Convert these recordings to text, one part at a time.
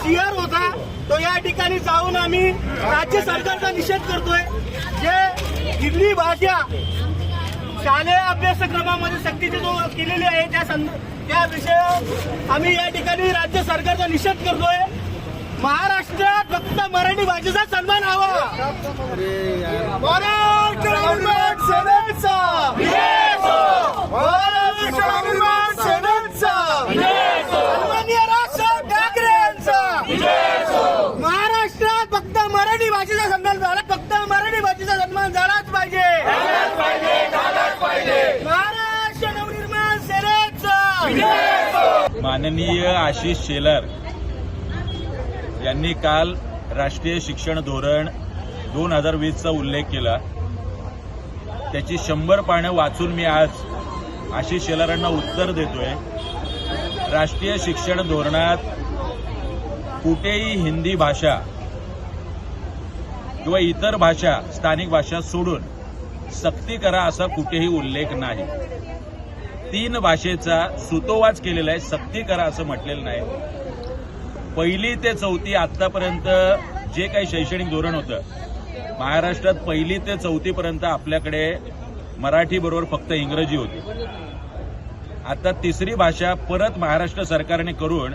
GR होता तो या ठिकाणी जाऊन आम्ही राज्य सरकारचा निषेध करतोय। जे हिंदी भाषा शालेय अभ्यासक्रमामध्ये सक्तीचे जो केलेली आहे त्या विषयावर आम्ही या ठिकाणी राज्य सरकारचा निषेध करतोय। महाराष्ट्रात फक्त मराठी भाषेचा सन्मान हवा। महाराष्ट्रात फक्त मराठी भाषेचा सन्मान झाला, फक्त मराठी भाषेचा सन्मान झालाच पाहिजे। महाराष्ट्र नवनिर्माण सेनेचा माननीय आशिष शेलार यांनी काल राष्ट्रीय शिक्षण धोरण 2020 चा उल्लेख केला। त्याची 100 पानं वाचून मी आज आशिष शेलारांना उत्तर देतोय। राष्ट्रीय शिक्षण धोरणात कुठेही हिंदी भाषा किंवा इतर भाषा स्थानिक भाषा सोडून सक्ती करा असा कुठेही उल्लेख नाही। 3 भाषेचा सुतोवाच केलेला आहे, सक्ती करा असं म्हटलेलं नाही। 1ली ते 4थी आतापर्यंत जे काही शैक्षणिक धोरण होतं महाराष्ट्रात 1ली ते 4थी पर्यंत आपल्याकडे मराठी बरोबर फक्त इंग्रजी होती। आता 3री भाषा परत महाराष्ट्र सरकारने करून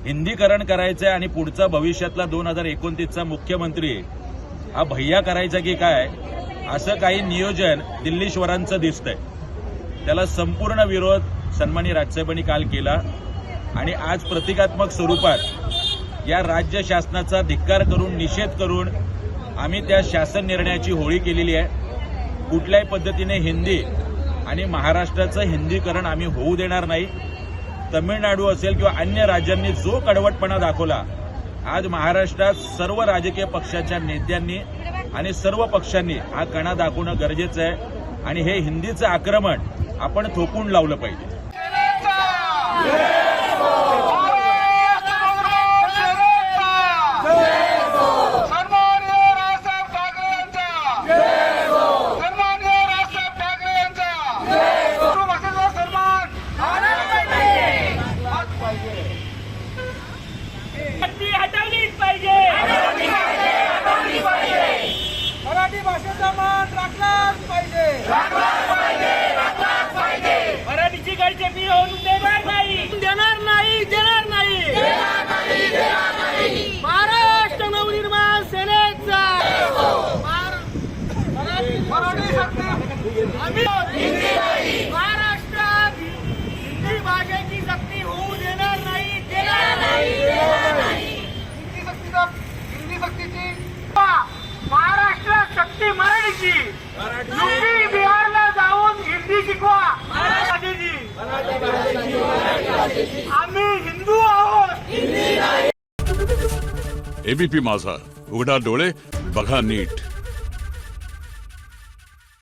हिंदीकरण करायचंय आणि पुढचा भविष्यातला 2029चा मुख्यमंत्री हा भैया करायचा की काय असं काही नियोजन दिल्लीश्वरांचं दिसतंय। त्याला संपूर्ण विरोध सन्माननीय राजसाहेबांनी काल केला आणि आज प्रतिकात्मक स्वरूपात या राज्य शासनाचा धिक्कार करून निषेध करून आम्ही त्या शासन निर्णयाची होळी केलेली आहे। कुठल्याही पद्धतीने हिंदी आणि महाराष्ट्राचं हिंदीकरण आम्ही होऊ देणार नाही। तमिळनाडू असेल किंवा अन्य राज्यांनी जो कडवटपणा दाखवला, आज महाराष्ट्रात सर्व राजकीय पक्षाच्या नेत्यांनी आणि सर्व पक्षांनी हा कणा दाखवणं गरजेचं आहे आणि हे हिंदीचं आक्रमण आपण थोपून लावलं पाहिजे। मराठी भाषेचा मान राखलाच पाहिजे। मराठीची गळचेपी होऊन देणार नाही। महाराष्ट्र नवनिर्माण सेनेचा महाराष्ट्रात हिंदी भाषेची सक्ती होऊ देणार नाही। हिंदी सक्तीची महाराष्ट्रात सक्ती मराठीची। यूपी बिहारला जाऊन हिंदी शिकवा। आम्ही हिंदू आहोत। एबीपी माझा, उघडा डोळे बघा नीट।